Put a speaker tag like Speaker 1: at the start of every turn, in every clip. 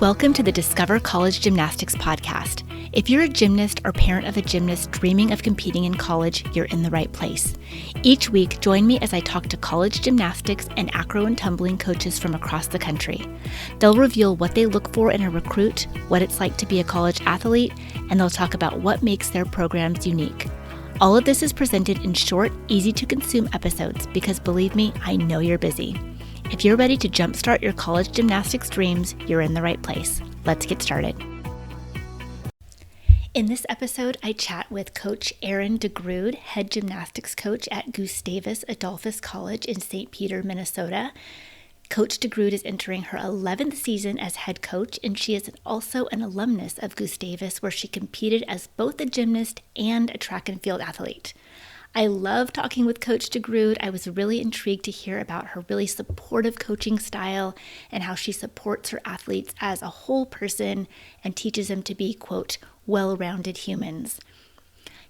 Speaker 1: Welcome to the Discover College Gymnastics podcast. If you're a gymnast or parent of a gymnast dreaming of competing in college, you're in the right place. Each week, join me as I talk to college gymnastics and acro and tumbling coaches from across the country. They'll reveal what they look for in a recruit, what it's like to be a college athlete, and they'll talk about what makes their programs unique. All of this is presented in short, easy-to-consume episodes because, believe me, I know you're busy. If you're ready to jumpstart your college gymnastics dreams, you're in the right place. Let's get started. In this episode, I chat with Coach Aryn DeGrood, head gymnastics coach at Gustavus Adolphus College in St. Peter, Minnesota. Coach DeGrood is entering her 11th season as head coach, and she is also an alumnus of Gustavus, where she competed as both a gymnast and a track and field athlete. I love talking with Coach DeGrood. I was really intrigued to hear about her really supportive coaching style and how she supports her athletes as a whole person and teaches them to be, quote, well-rounded humans.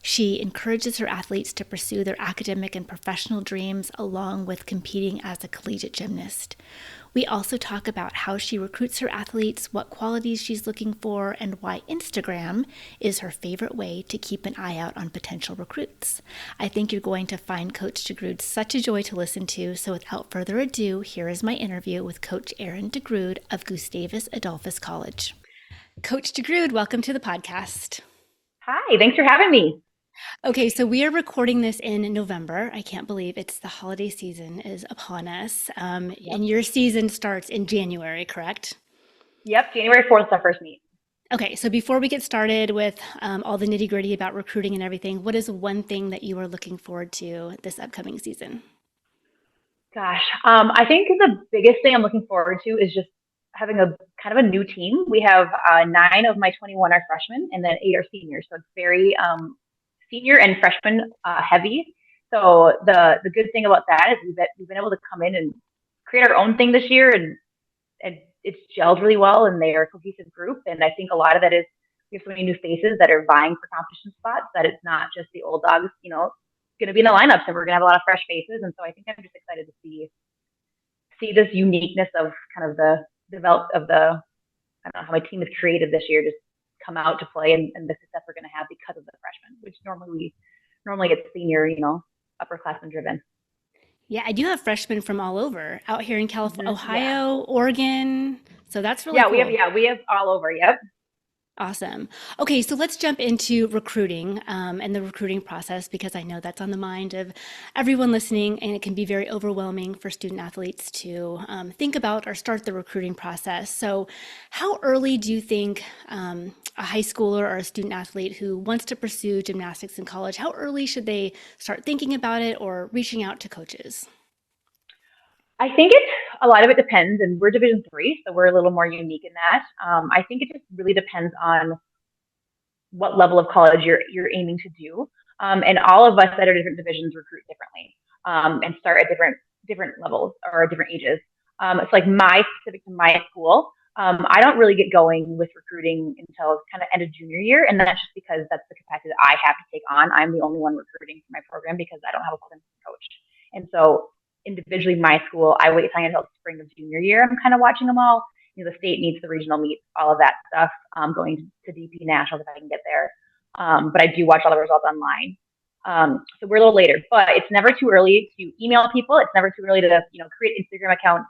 Speaker 1: She encourages her athletes to pursue their academic and professional dreams along with competing as a collegiate gymnast. We also talk about how she recruits her athletes, what qualities she's looking for, and why Instagram is her favorite way to keep an eye out on potential recruits. I think you're going to find Coach DeGrood such a joy to listen to, so without further ado, here is my interview with Coach Aryn DeGrood of Gustavus Adolphus College. Coach DeGrood, welcome to the podcast.
Speaker 2: Hi, thanks for having me.
Speaker 1: Okay, so we are recording this in November. I can't believe it's the holiday season is upon us. And your season starts in January, correct?
Speaker 2: Yep, January 4th is our first meet.
Speaker 1: Okay, so before we get started with all the nitty-gritty about recruiting and everything, what is one thing that you are looking forward to this upcoming season?
Speaker 2: Gosh, I think the biggest thing I'm looking forward to is just having a kind of a new team. We have 9 of my 21 are freshmen, and then 8 are seniors. So it's very senior and freshman heavy. So the good thing about that is that we've been able to come in and create our own thing this year, and it's gelled really well, and they are a cohesive group. And I think a lot of that is we have so many new faces that are vying for competition spots that it's not just the old dogs, going to be in the lineups, and we're going to have a lot of fresh faces. And so I think I'm just excited to see this uniqueness of kind of the develop of the I don't know how my team is created this year, just come out to play and the success we're going to have because of the freshmen, which normally it's senior, upperclassmen driven.
Speaker 1: Yeah, I do have freshmen from all over out here in California, Ohio,
Speaker 2: Yeah.
Speaker 1: Oregon. So that's really cool.
Speaker 2: We have all over. Yep.
Speaker 1: Awesome. Okay, so let's jump into recruiting and the recruiting process, because I know that's on the mind of everyone listening, and it can be very overwhelming for student athletes to think about or start the recruiting process. So how early do you think a high schooler or a student athlete who wants to pursue gymnastics in college, how early should they start thinking about it or reaching out to coaches?
Speaker 2: I think a lot of it depends, and we're Division III, so we're a little more unique in that. I think it just really depends on what level of college you're aiming to do, and all of us at our different divisions recruit differently, and start at different levels or different ages. It's like specific to my school. I don't really get going with recruiting until kind of end of junior year, and that's just because that's the capacity that I have to take on. I'm the only one recruiting for my program because I don't have a clinical coach, and so individually my school, I wait until spring of junior year. I'm kind of watching them all. The state meets, the regional meets, all of that stuff. Going to DP nationals if I can get there. But I do watch all the results online. So we're a little later, but it's never too early to email people. It's never too early to create Instagram accounts,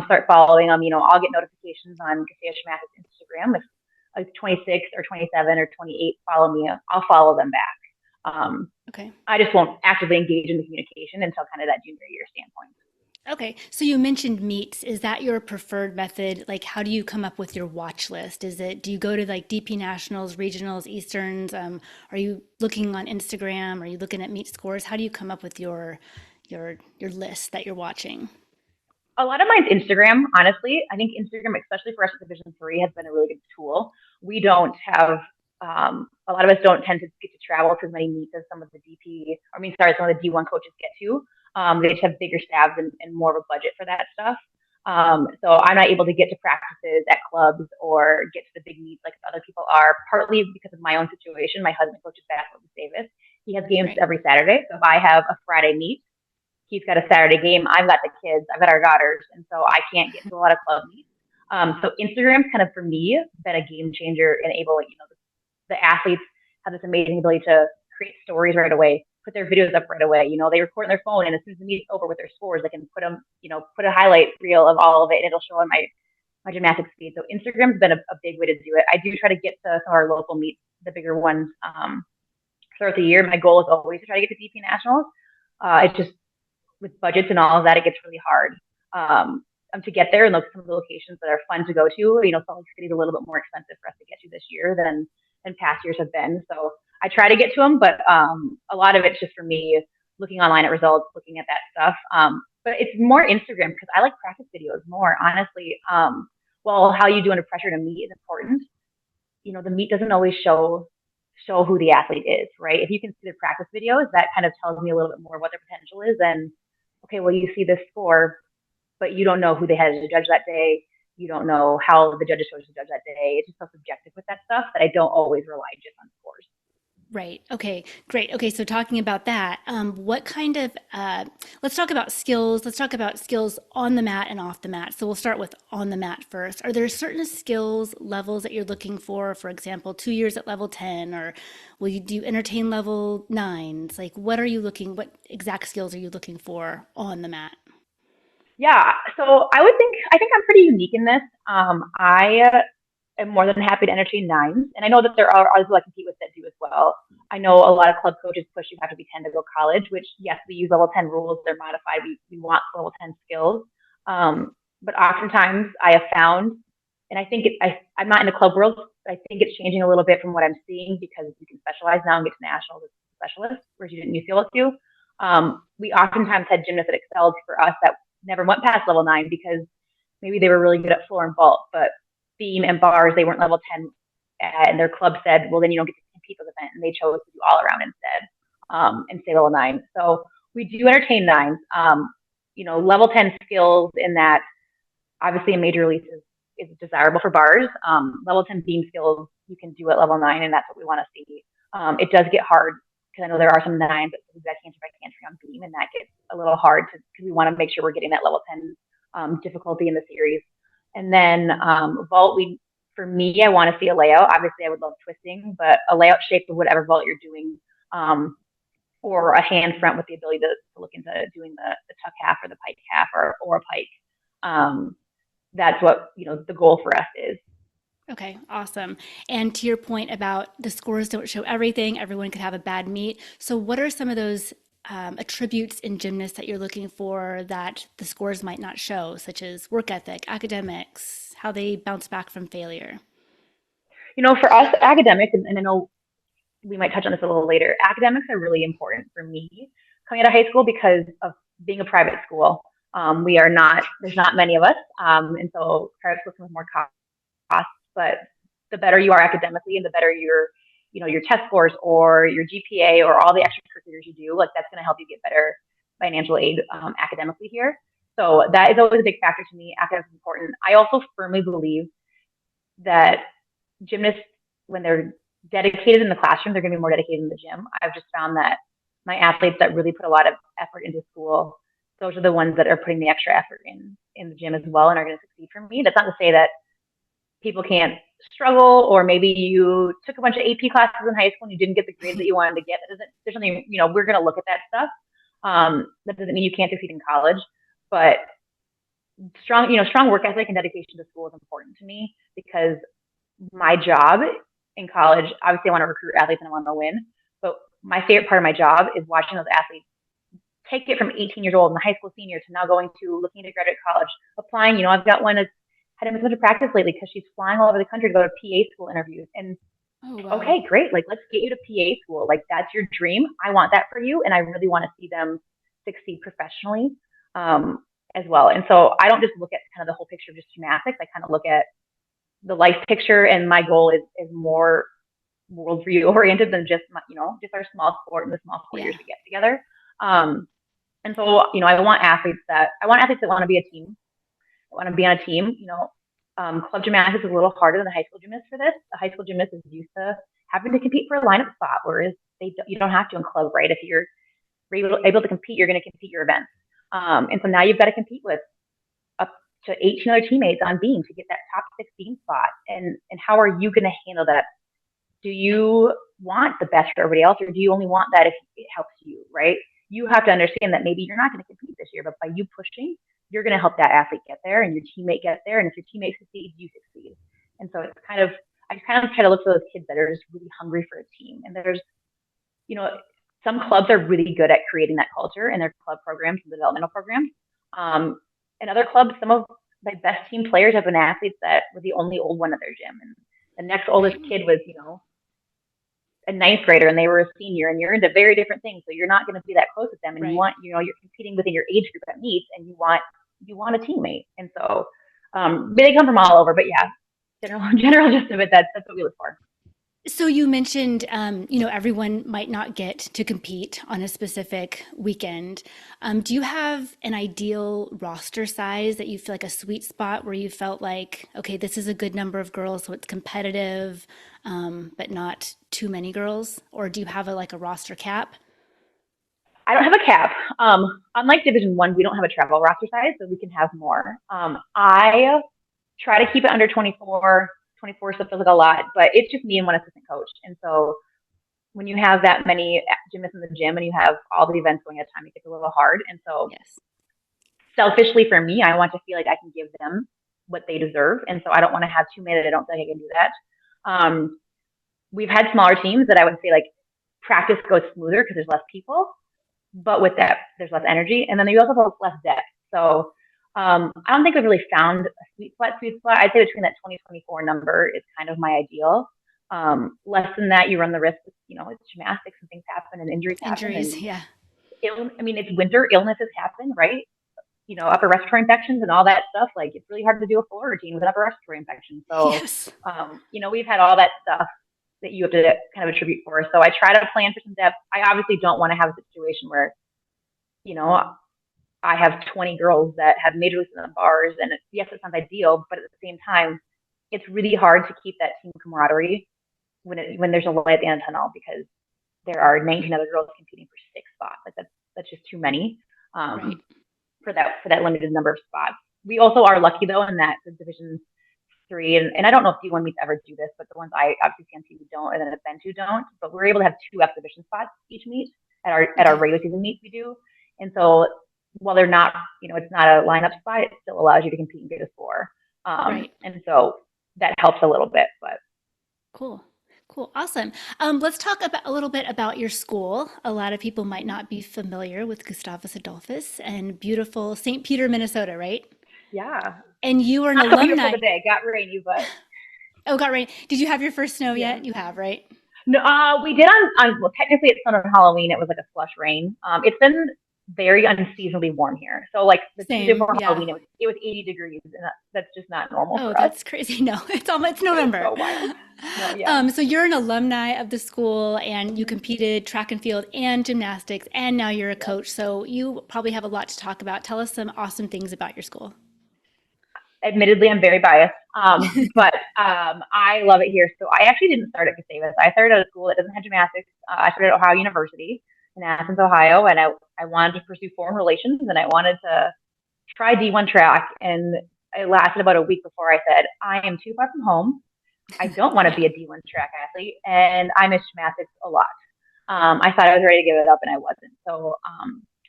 Speaker 2: start following them. I'll get notifications on Gustavus Gymnastics Instagram if like 26 or 27 or 28 follow me. I'll follow them back.
Speaker 1: Okay.
Speaker 2: I just won't actively engage in the communication until kind of that junior year standpoint.
Speaker 1: Okay, so you mentioned meets. Is that your preferred method? Like, how do you come up with your watch list? Do you go to like DP Nationals, Regionals, Easterns? Are you looking on Instagram? Are you looking at meet scores? How do you come up with your list that you're watching?
Speaker 2: A lot of mine's Instagram, honestly. I think Instagram, especially for us at Division III, has been a really good tool. We don't have a lot of us don't tend to get to travel to as many meets as some of the some of the D1 coaches get to. They just have bigger staffs and more of a budget for that stuff. So I'm not able to get to practices at clubs or get to the big meets like other people are, partly because of my own situation. My husband coaches basketball with Davis. He has games every Saturday. So if I have a Friday meet, he's got a Saturday game. I've got the kids. I've got our daughters. And so I can't get to a lot of club meets. So Instagram's kind of for me been a game changer, enabling, the athletes have this amazing ability to create stories right away, put their videos up right away. They record on their phone, and as soon as the meet's over with their scores, they can put them, put a highlight reel of all of it, and it'll show on my gymnastics feed. So Instagram's been a big way to do it. I do try to get to some of our local meets, the bigger ones, throughout the year. My goal is always to try to get to BP Nationals. It's just with budgets and all of that, it gets really hard to get there and look at some of the locations that are fun to go to. Salt Lake City is a little bit more expensive for us to get to this year than past years have been. So I try to get to them, but a lot of it's just for me looking online at results, looking at that stuff. But it's more Instagram because I like practice videos more, honestly. Well, how you do under pressure to meet is important. The meet doesn't always show who the athlete is, right? If you can see their practice videos, that kind of tells me a little bit more what their potential is. And okay, well, you see this score, but you don't know who they had as a judge that day. You don't know how the judges chose to judge that day. It's just so subjective with that stuff that I don't always rely just on scores.
Speaker 1: Right. Okay. Great. Okay. So talking about that, what kind of, let's talk about skills. Let's talk about skills on the mat and off the mat. So we'll start with on the mat first. Are there certain skills levels that you're looking for? For example, 2 years at level 10, or will you do entertain level nines? Like, what what exact skills are you looking for on the mat?
Speaker 2: Yeah. So I think I'm pretty unique in this. I am more than happy to entertain nines. And I know that there are others who I compete with that do as well. I know a lot of club coaches push you have to be 10 to go college, which, yes, we use level 10 rules. They're modified. We want level 10 skills. But oftentimes I have found, and I think I'm not in the club world, but I think it's changing a little bit from what I'm seeing because you can specialize now and get to nationals as a specialist, whereas you didn't used to be able to. We oftentimes had gymnasts that excelled for us that never went past level 9 because maybe they were really good at floor and vault, but beam and bars, they weren't level 10. And their club said, well, then you don't get to compete for the event. And they chose to do all around instead and stay level 9. So we do entertain nines. Level 10 skills in that obviously a major release is desirable for bars. Level 10 beam skills you can do at level 9, and that's what we want to see. It does get hard because I know there are some nines that do that cancer by cancer on beam, and that gets a little hard because we want to make sure we're getting that level 10 difficulty in the series. And then vault, for me, I want to see a layout. Obviously, I would love twisting, but a layout shape of whatever vault you're doing, or a hand front with the ability to look into doing the tuck half or the pike half or a pike. That's what the goal for us is.
Speaker 1: Okay, awesome. And to your point about the scores don't show everything, everyone could have a bad meet. So, what are some of those attributes in gymnasts that you're looking for that the scores might not show, such as work ethic, academics, how they bounce back from failure?
Speaker 2: For us, academics, and I know we might touch on this a little later, academics are really important for me coming out of high school because of being a private school. There's not many of us. And so private schools come with more costs, but the better you are academically and the better your test scores or your GPA or all the extracurriculars you do, like that's going to help you get better financial aid academically here. So that is always a big factor to me. Academics is important. I also firmly believe that gymnasts, when they're dedicated in the classroom, they're going to be more dedicated in the gym. I've just found that my athletes that really put a lot of effort into school, those are the ones that are putting the extra effort in the gym as well and are going to succeed for me. That's not to say that people can't struggle, or maybe you took a bunch of AP classes in high school and you didn't get the grades that you wanted to get. There's something, we're going to look at that stuff. That doesn't mean you can't succeed in college, but strong work ethic and dedication to school is important to me because my job in college, obviously I want to recruit athletes and I want to win, but my favorite part of my job is watching those athletes take it from 18 years old and a high school senior to now looking to graduate college, applying. I've got one that's had a bunch of practice lately because she's flying all over the country to go to PA school interviews. And
Speaker 1: Oh, wow.
Speaker 2: okay, great. Like, let's get you to PA school. Like, that's your dream. I want that for you. And I really want to see them succeed professionally as well. And so I don't just look at kind of the whole picture of just gymnastics. I kind of look at the life picture. And my goal is more worldview oriented than just, just our small sport and the small 4 years we get together. And so, I want athletes that want to be a team. I want to be on a team. Club gymnastics is a little harder than the high school gymnast for this. The high school gymnast is used to having to compete for a lineup spot, whereas you don't have to in club, right? If you're able to compete, you're going to compete your events. And so now you've got to compete with to 18 other teammates on beam to get that top 16 spot. And how are you going to handle that? Do you want the best for everybody else, or do you only want that if it helps you, right? You have to understand that maybe you're not going to compete this year, but by you pushing, you're going to help that athlete get there and your teammate get there. And if your teammate succeeds, you succeed. And so it's kind of, I kind of try to look for those kids that are just really hungry for a team. And there's, you know, some clubs are really good at creating that culture in their club programs and developmental programs. In other clubs, some of my best team players have been athletes that were the only old one at their gym. And the next oldest kid was, you know, a ninth grader and they were a senior, and you're into very different things. So you're not going to be that close with them. And you want, you know, you're competing within your age group at meets, and you want a teammate. And so they come from all over, but yeah, general gist of it, that's what we look for.
Speaker 1: So you mentioned, you know, everyone might not get to compete on a specific weekend. Do you have an ideal roster size that you feel like a sweet spot where you felt like, okay, this is a good number of girls, so it's competitive, but not too many girls? Or do you have like a roster cap?
Speaker 2: I don't have a cap. Unlike Division I, we don't have a travel roster size, so we can have more. I try to keep it under 24. 24 stuff feels like a lot, but it's just me and one assistant coach. And so when you have that many gymnasts in the gym and you have all the events going at a time, it gets a little hard. And so selfishly for me, I want to feel like I can give them what they deserve. And so I don't want to have too many that I don't feel like I can do that. We've had smaller teams that I would say like practice goes smoother because there's less people, but with that, there's less energy. And then you also have less depth. So I don't think we've really found a sweet spot. I'd say between that 2024 number is kind of my ideal. Less than that, you run the risk, you know, it's gymnastics and things happen and injuries happen.
Speaker 1: Yeah.
Speaker 2: I mean, it's winter, illnesses happen, right? You know, upper respiratory infections and all that stuff. Like, it's really hard to do a full routine with an upper respiratory infection. So, you know, we've had all that stuff that you have to kind of attribute for. So I try to plan for some depth. I obviously don't want to have a situation where, you know, I have 20 girls that have major leagues in the bars, and yes, it sounds ideal, but at the same time, it's really hard to keep that team camaraderie when there's a light at the end of the tunnel, because there are 19 other girls competing for 6 spots. Like that's just too many for that limited number of spots. We also are lucky though in that the Division III, and I don't know if D1 meets ever do this, but the ones I obviously see on TV don't, and then have been to don't. But we're able to have 2 exhibition spots each meet at our regular season meets we do, and so while they're not, you know, it's not a lineup spot, it still allows you to compete and get a score. And so that helps a little bit, but.
Speaker 1: Cool. Awesome. Let's talk a little bit about your school. A lot of people might not be familiar with Gustavus Adolphus and beautiful St. Peter, Minnesota, right?
Speaker 2: Yeah.
Speaker 1: And you are an
Speaker 2: not
Speaker 1: alumni.
Speaker 2: So beautiful today. Got rainy, but.
Speaker 1: Oh, got rain. Did you have your first snow yet? You have, right?
Speaker 2: No, we did well, technically it's on Halloween. It was like a slush rain. It's been very unseasonably warm here. So like the Tuesday before Halloween, it was 80 degrees, and that's just not normal for us.
Speaker 1: Oh, that's crazy. No, it's November.
Speaker 2: So wild. No,
Speaker 1: so you're an alumni of the school, and you competed track and field and gymnastics, and now you're a coach. So you probably have a lot to talk about. Tell us some awesome things about your school.
Speaker 2: Admittedly, I'm very biased, but I love it here. So I actually didn't start at Gustavus. I started at a school that doesn't have gymnastics. I started at Ohio University in Athens, Ohio, and I wanted to pursue foreign relations, and I wanted to try D1 track. And it lasted about a week before I said, I am too far from home. I don't want to be a D1 track athlete, and I miss gymnastics a lot. I thought I was ready to give it up, and I wasn't. So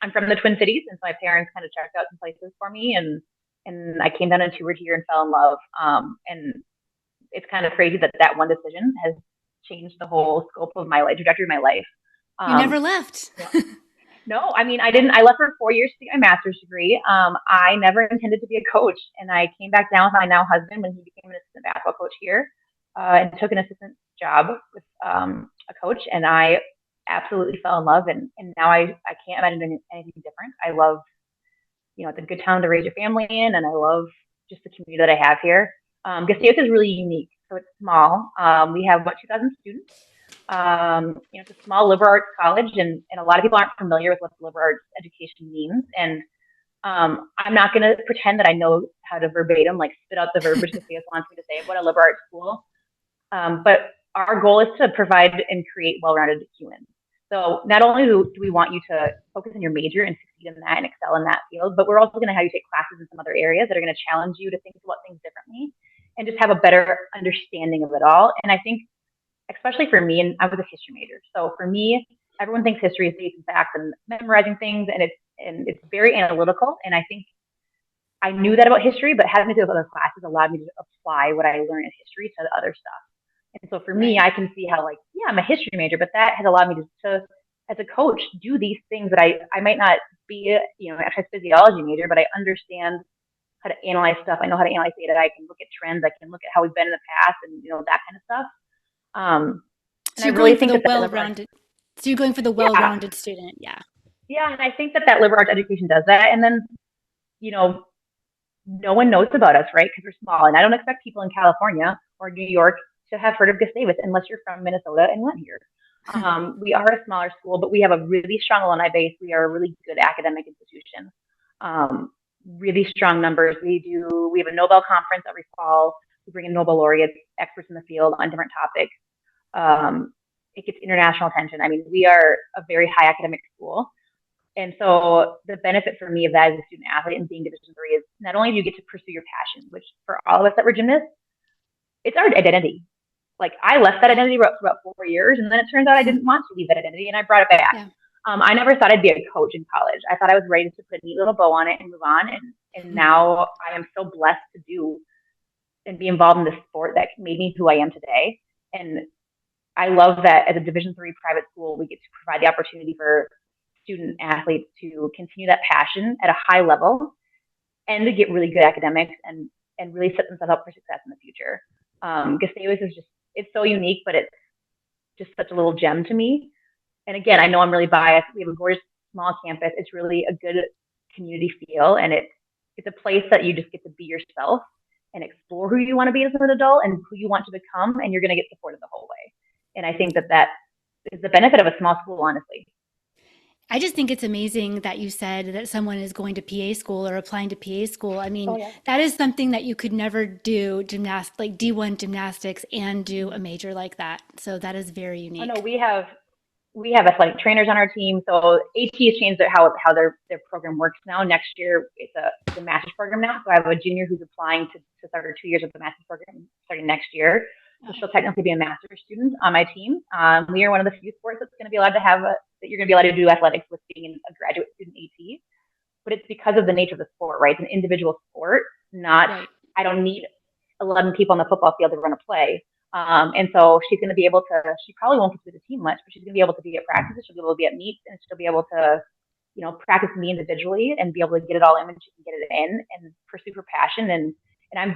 Speaker 2: I'm from the Twin Cities, and so my parents kind of checked out some places for me, and I came down and toured here and fell in love. And it's kind of crazy that one decision has changed the whole scope of my life, trajectory of my life.
Speaker 1: You never left.
Speaker 2: No, I mean, I didn't. I left for 4 years to get my master's degree. I never intended to be a coach, and I came back down with my now husband when he became an assistant basketball coach here, and took an assistant job with a coach, and I absolutely fell in love, and now I can't imagine doing anything different. I love, you know, it's a good town to raise your family in, and I love just the community that I have here. Gustavus is really unique, so it's small. We have about 2,000 students. You know, it's a small liberal arts college, and a lot of people aren't familiar with what liberal arts education means. And I'm not going to pretend that I know how to verbatim, like spit out the verbiage Gustavus wants me to say what a liberal arts school. But our goal is to provide and create well-rounded humans. So not only do we want you to focus on your major and succeed in that and excel in that field, but we're also going to have you take classes in some other areas that are going to challenge you to think about things differently and just have a better understanding of it all. And I think, especially for me, and I was a history major, so for me, everyone thinks history is dates and facts and memorizing things, and it's very analytical. And I think I knew that about history, but having to do with other classes allowed me to apply what I learned in history to the other stuff. And so for me, I can see how, like, yeah, I'm a history major, but that has allowed me to as a coach, do these things that I might not be, an exercise physiology major, but I understand how to analyze stuff. I know how to analyze data. I can look at trends. I can look at how we've been in the past and, that kind of stuff.
Speaker 1: So you're going for the well-rounded. So you're going for the well-rounded student. Yeah.
Speaker 2: Yeah. And I think that liberal arts education does that. And then, no one knows about us, right? Because we're small. And I don't expect people in California or New York to have heard of Gustavus unless you're from Minnesota and went here. We are a smaller school, but we have a really strong alumni base. We are a really good academic institution. Really strong numbers. We have a Nobel conference every fall. We bring in Nobel laureates, experts in the field on different topics. It gets international attention. I mean, we are a very high academic school. And so the benefit for me of that as a student athlete and being Division III is not only do you get to pursue your passion, which for all of us that were gymnasts, it's our identity. Like, I left that identity for about 4 years, and then it turns out I didn't want to leave that identity, and I brought it back. Yeah. I never thought I'd be a coach in college. I thought I was ready to put a neat little bow on it and move on. And now I am so blessed to do and be involved in this sport that made me who I am today. And I love that as a Division III private school, we get to provide the opportunity for student athletes to continue that passion at a high level and to get really good academics and really set themselves up for success in the future. Gustavus is it's so unique, but it's just such a little gem to me. And again, I know I'm really biased. We have a gorgeous small campus. It's really a good community feel, and it's a place that you just get to be yourself and explore who you want to be as an adult and who you want to become, and you're going to get supported the whole way. And I think that is the benefit of a small school, honestly.
Speaker 1: I just think it's amazing that you said that someone is going to PA school or applying to PA school. I mean, that is something that you could never do like D1 gymnastics and do a major like that. So that is very unique.
Speaker 2: Oh, no, we have athletic trainers on our team. So AT has changed how their program works now. Next year, it's a master's program now. So I have a junior who's applying to start her 2 years of the master's program starting next year. So she'll technically be a master's student on my team. We are one of the few sports that's going to be allowed to have that you're going to be allowed to do athletics with being a graduate student AT. But it's because of the nature of the sport, right? It's an individual sport, not, I don't need 11 people on the football field to run a play. And so she's going to be able to, she probably won't get to the team much, but she's going to be able to be at practices. She'll be able to be at meets, and she'll be able to, practice me individually and be able to get it all in when she can get it in and pursue her passion. And I'm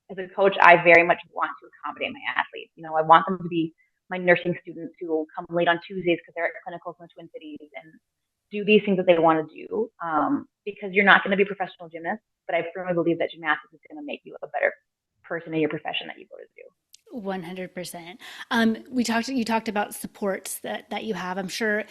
Speaker 2: as a coach, I very much want to accommodate my athletes. I want them to be my nursing students who will come late on Tuesdays because they're at clinicals in the Twin Cities and do these things that they want to do, because you're not going to be a professional gymnast, but I firmly believe that gymnastics is going to make you a better person in your profession that you go to do.
Speaker 1: 100%. You talked about supports that you have. I'm sure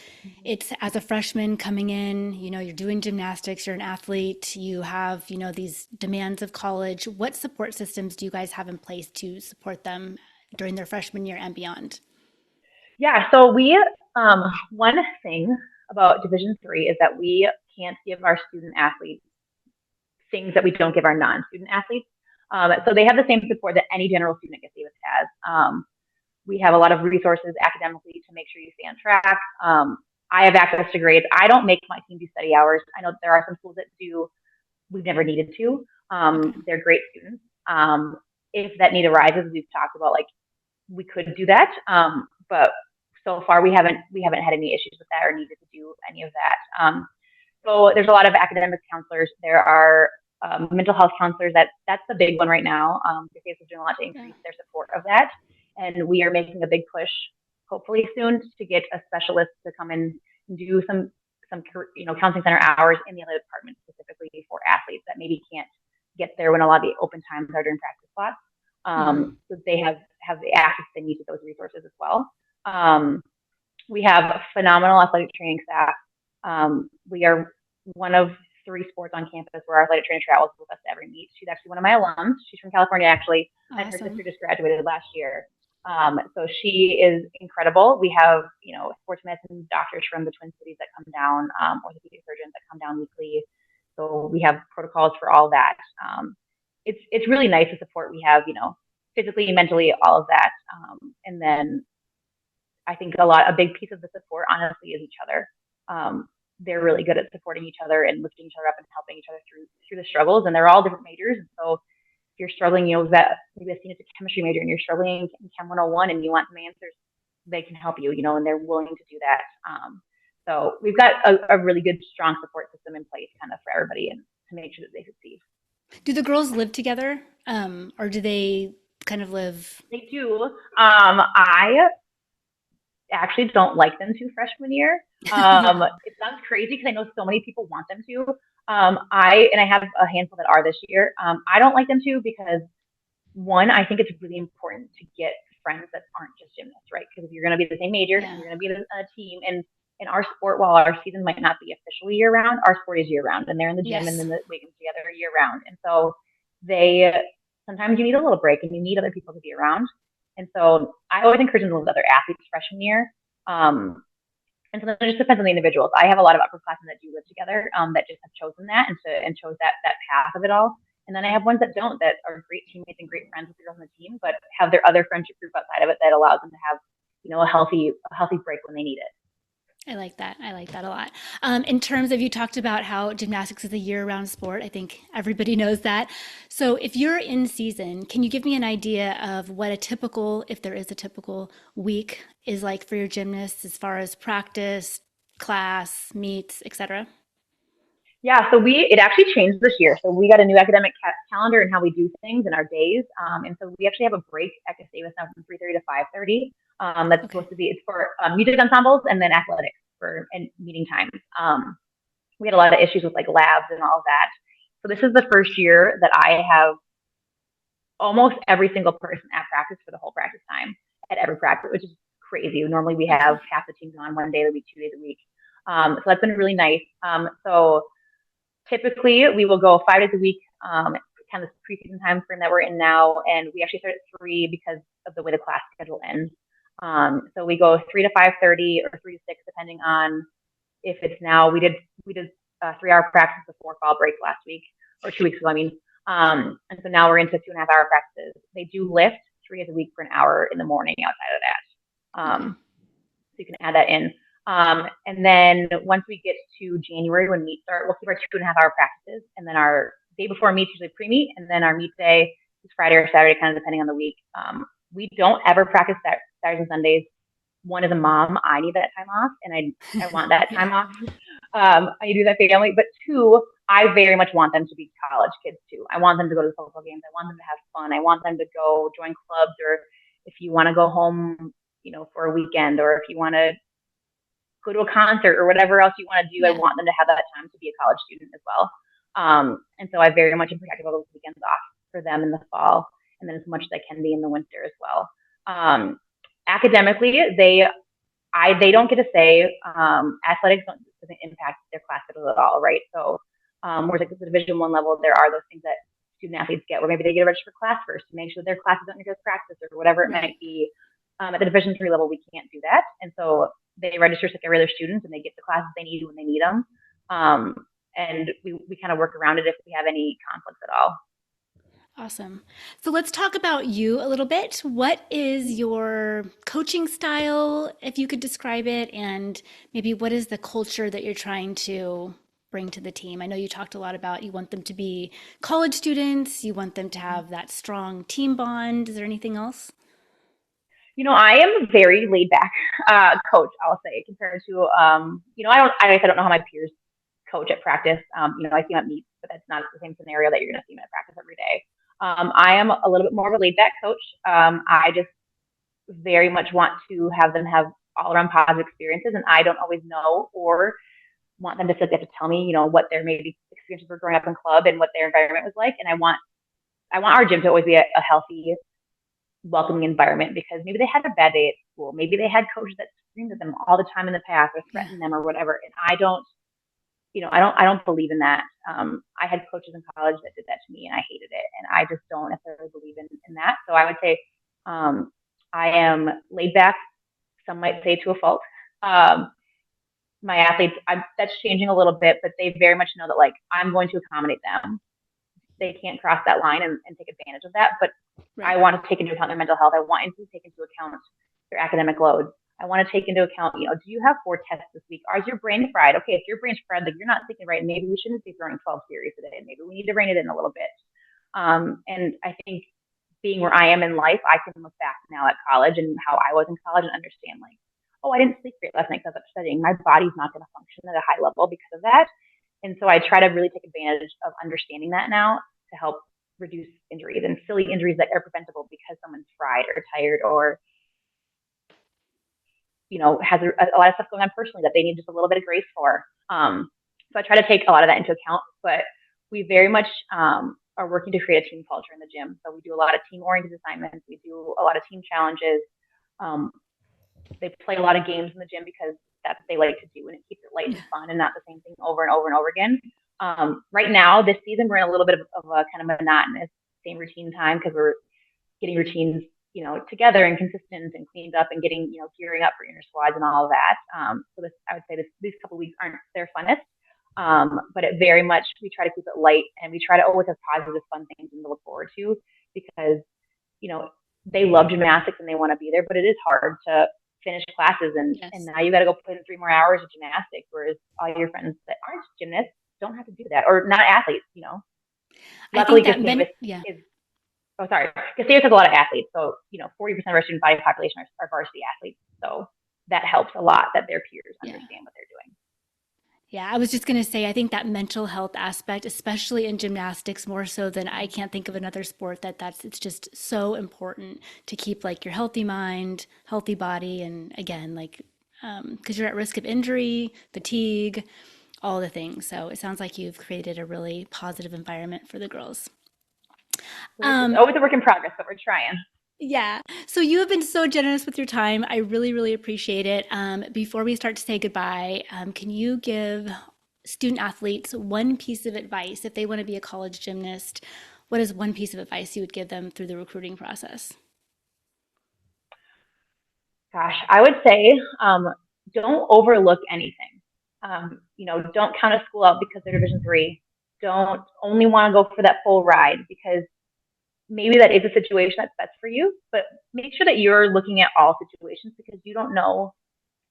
Speaker 1: it's, as a freshman coming in, you're doing gymnastics, you're an athlete, you have, these demands of college. What support systems do you guys have in place to support them during their freshman year and beyond?
Speaker 2: Yeah. So one thing about Division III is that we can't give our student athletes things that we don't give our non-student athletes. So they have the same support that any general student at Gustavus has. We have a lot of resources academically to make sure you stay on track. I have access to grades. I don't make my team do study hours. I know there are some schools that do. We've never needed to. They're great students. If that need arises, we've talked about, like, we could do that. But so far we haven't had any issues with that or needed to do any of that. So there's a lot of academic counselors. There are mental health counselors. That's the big one right now. Gustavus is doing a lot to increase their support of that, and we are making a big push, hopefully soon, to get a specialist to come in and do some counseling center hours in the other department, specifically for athletes that maybe can't get there when a lot of the open times are during practice slots. So they have the access they need to those resources as well. We have a phenomenal athletic training staff. We are one of 3 sports on campus where our athletic trainer travels with us to every meet. She's actually one of my alums. She's from California, actually. Awesome. And her sister just graduated last year. So she is incredible. We have, sports medicine doctors from the Twin Cities that come down, orthopedic surgeons that come down weekly. So we have protocols for all that. It's really nice the support we have, physically, mentally, all of that. And then I think a big piece of the support, honestly, is each other. They're really good at supporting each other and lifting each other up and helping each other through the struggles. And they're all different majors. And so if you're struggling, that maybe a chemistry major and you're struggling in Chem 101 and you want some answers, they can help you, and they're willing to do that. So we've got a really good, strong support system in place kind of for everybody and to make sure that they succeed.
Speaker 1: Do the girls live together, or do they kind of live?
Speaker 2: They do. I actually don't like them to freshman year.
Speaker 1: Yeah.
Speaker 2: It sounds crazy because I know so many people want them to. I have a handful that are this year. I don't like them to because one, I think it's really important to get friends that aren't just gymnasts, right? Because if you're going to be the same major,
Speaker 1: Yeah.
Speaker 2: you're going to be in a team. And in our sport, while our season might not be officially year round, our sport is year round, and they're in the gym and
Speaker 1: Yes.
Speaker 2: then the weight rooms together year round. And so they sometimes you need a little break and you need other people to be around. And so I always encourage them to live with other athletes freshman year. Um, and so it just depends on the individuals. I have a lot of upperclassmen that do live together, that just have chosen that and chose that path of it all. And then I have ones that don't, that are great teammates and great friends with the girls on the team, but have their other friendship group outside of it that allows them to have, a healthy break when they need it.
Speaker 1: I like that. I like that a lot. In terms of, you talked about how gymnastics is a year-round sport. I think everybody knows that. So if you're in season, can you give me an idea of what a typical, if there is a typical week, is like for your gymnasts as far as practice, class, meets, etc.?
Speaker 2: Yeah, so it actually changed this year. So we got a new academic calendar and how we do things in our days. And so we actually have a break at Gustavus now from 3:30 to 5:30. That's
Speaker 1: Okay.
Speaker 2: supposed to be it's for music ensembles and then athletics for and meeting times. We had a lot of issues with like labs and all of that. So this is the first year that I have almost every single person at practice for the whole practice time at every practice, which is crazy. Normally we have
Speaker 1: Okay.
Speaker 2: half the teams on one day a week, 2 days a week. So that's been really nice. So typically we will go 5 days a week, kind of this preseason time frame that we're in now, and we actually start at 3 because of the way the class schedule ends. So we go 3 to 5:30 or 3 to 6, depending on if it's now. We did 3-hour practice before fall break last week or 2 weeks ago. I mean, and so now we're into 2.5-hour practices. They do lift 3 days a week for an hour in the morning outside of that.
Speaker 1: Okay.
Speaker 2: So you can add that in. And then once we get to January when meets start, we'll keep our 2.5-hour practices. And then our day before meets usually pre-meet. And then our meet day is Friday or Saturday, kind of depending on the week. We don't ever practice Saturdays and Sundays. One, as a mom, I need that time off, and I want that
Speaker 1: Yeah.
Speaker 2: time off. I do that family. But two, I very much want them to be college kids too. I want them to go to the football games. I want them to have fun. I want them to go join clubs, or if you want to go home, for a weekend, or if you want to go to a concert or whatever else you want to do, I
Speaker 1: Yeah.
Speaker 2: want them to have that time to be a college student as well. And so I very much am protective of those weekends off for them in the fall, and then as much as I can be in the winter as well. Academically, they don't get a say. Athletics doesn't impact their class schedule at all, right? So, whereas like at the Division I level, there are those things that student athletes get, where maybe they get a registered class first to make sure their classes don't interfere with practice or whatever it
Speaker 1: Right.
Speaker 2: might be. At the Division III level, we can't do that, and so they register like regular students, and they get the classes they need when they need them. And we kind of work around it if we have any conflicts at all.
Speaker 1: Awesome. So let's talk about you a little bit. What is your coaching style, if you could describe it, and maybe what is the culture that you're trying to bring to the team? I know you talked a lot about you want them to be college students, you want them to have that strong team bond. Is there anything else?
Speaker 2: I am a very laid back coach, I'll say, compared to I don't know how my peers coach at practice. I see them at meets, but that's not the same scenario that you're going to see them at practice every day. I am a little bit more of a laid back coach. I just very much want to have them have all around positive experiences, and I don't always know or want them to feel like they have to tell me, what their maybe experiences were growing up in club and what their environment was like. And I want our gym to always be a healthy, welcoming environment, because maybe they had a bad day at school. Maybe they had coaches that screamed at them all the time in the past or
Speaker 1: Yeah.
Speaker 2: threatened them or whatever. And I don't believe in that. I had coaches in college that did that to me and I hated it. And I just don't necessarily believe in that. So I would say, I am laid back, some might say to a fault. Um, my athletes, that's changing a little bit, but they very much know that like I'm going to accommodate them. They can't cross that line and take advantage of that. But I want to take into account their mental health. I want to take into account their academic load. I want to take into account, do you have 4 tests this week? Is your brain fried? Okay, if your brain's fried, like you're not thinking right, maybe we shouldn't be throwing 12 series a day. Maybe we need to rein it in a little bit. And I think being where I am in life, I can look back now at college and how I was in college and understand like, oh, I didn't sleep great last night because I was studying. My body's not going to function at a high level because of that. And so I try to really take advantage of understanding that now to help reduce injuries and silly injuries that are preventable because someone's fried or tired or, has a lot of stuff going on personally that they need just a little bit of grace for. So I try to take a lot of that into account, but we very much are working to create a team culture in the gym. So we do a lot of team-oriented assignments. We do a lot of team challenges. They play a lot of games in the gym because that's what they like to do, and it keeps it light and fun and not the same thing over and over and over again. Right now, this season, we're in a little bit of a kind of monotonous same routine time because we're getting routines, together and consistent and cleaned up and getting, gearing up for inner squads and all of that. So I would say these couple of weeks aren't their funnest, but it very much, we try to keep it light and we try to always have positive, fun things to look forward to because, they love gymnastics and they want to be there, but it is hard to finish classes and now you got to go put in 3 more hours of gymnastics, whereas all your friends that aren't gymnasts don't have to do that, or not athletes, Luckily, Gustavus is. Oh, sorry. Gustavus has a lot of athletes, so 40% of our student body population are varsity athletes, so that helps a lot that their peers understand what they're doing.
Speaker 1: Yeah, I was just going to say, I think that mental health aspect, especially in gymnastics, more so than I can't think of another sport it's just so important to keep like your healthy mind, healthy body. And again, like, because you're at risk of injury, fatigue, all the things. So it sounds like you've created a really positive environment for the girls.
Speaker 2: It's always a work in progress, but we're trying.
Speaker 1: Yeah. So you have been so generous with your time. I really, really appreciate it. Before we start to say goodbye, can you give student athletes one piece of advice if they want to be a college gymnast? What is one piece of advice you would give them through the recruiting process?
Speaker 2: Gosh, I would say don't overlook anything. Don't count a school out because they're Division III. Don't only want to go for that full ride because maybe that is a situation that's best for you, but make sure that you're looking at all situations because you don't know,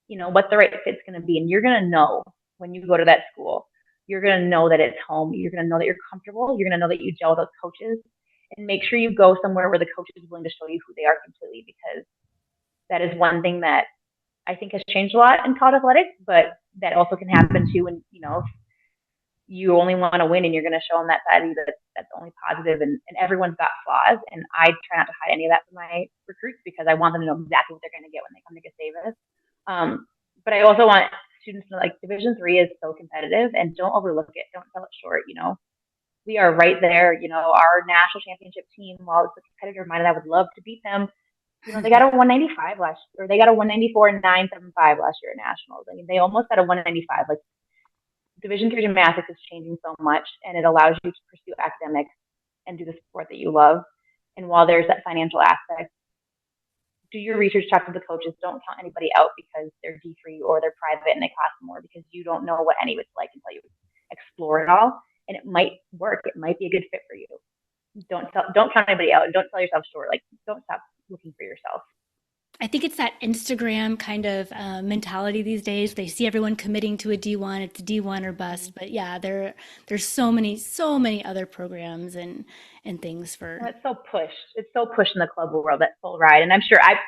Speaker 2: what the right fit's going to be. And you're going to know when you go to that school, you're going to know that it's home. You're going to know that you're comfortable. You're going to know that you gel with those coaches, and make sure you go somewhere where the coach is willing to show you who they are completely, because that is one thing that I think has changed a lot in college athletics, but that also can happen too when, you only want to win and you're going to show them that side of you that's only positive, and everyone's got flaws. And I try not to hide any of that from my recruits because I want them to know exactly what they're going to get when they come to Gustavus. But I also want students to know, like, Division III is so competitive, and don't overlook it. Don't sell it short. We are right there. Our national championship team, while it's a competitor of mine and I would love to beat them, they got a 195 last year, or they got a 194.975 last year at nationals. I mean, they almost got a 195. Like, Division III gymnastics is changing so much, and it allows you to pursue academics and do the sport that you love. And while there's that financial aspect, do your research, talk to the coaches. Don't count anybody out because they're D3 or they're private and they cost more, because you don't know what any of it's like until you explore it all. And it might work. It might be a good fit for you. Don't count anybody out, and don't sell yourself short. Like, don't stop looking for yourself.
Speaker 1: I think it's that Instagram kind of mentality these days. They see everyone committing to a D1, it's D1 or bust. But yeah, there's so many other programs and things for.
Speaker 2: Well, it's so pushed. It's so pushed in the club world, that full ride. And I'm sure I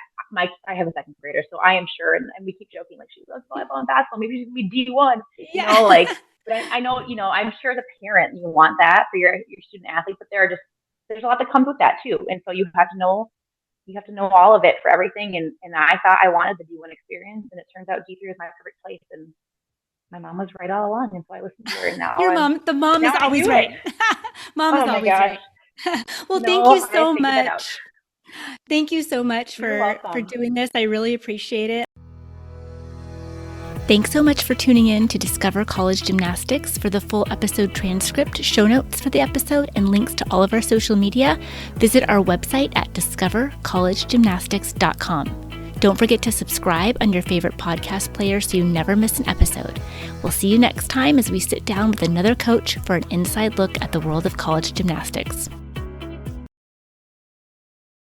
Speaker 2: have a second grader, so I am sure, and we keep joking, like, she loves volleyball and basketball. Maybe she can be D1.
Speaker 1: Yeah.
Speaker 2: But I know, I'm sure as a parent you want that for your student athlete, but there's a lot that comes with that too, and so you have to know all of it for everything. And I thought I wanted the D1 experience, and it turns out D3 is my perfect place. And my mom was right all along, and so I listened to her. And now
Speaker 1: the mom is always right. Mom is always right. Well, thank you so much. Thank you so much for doing this. I really appreciate it. Thanks so much for tuning in to Discover College Gymnastics. For the full episode transcript, show notes for the episode, and links to all of our social media, visit our website at discovercollegegymnastics.com. Don't forget to subscribe on your favorite podcast player so you never miss an episode. We'll see you next time as we sit down with another coach for an inside look at the world of college gymnastics.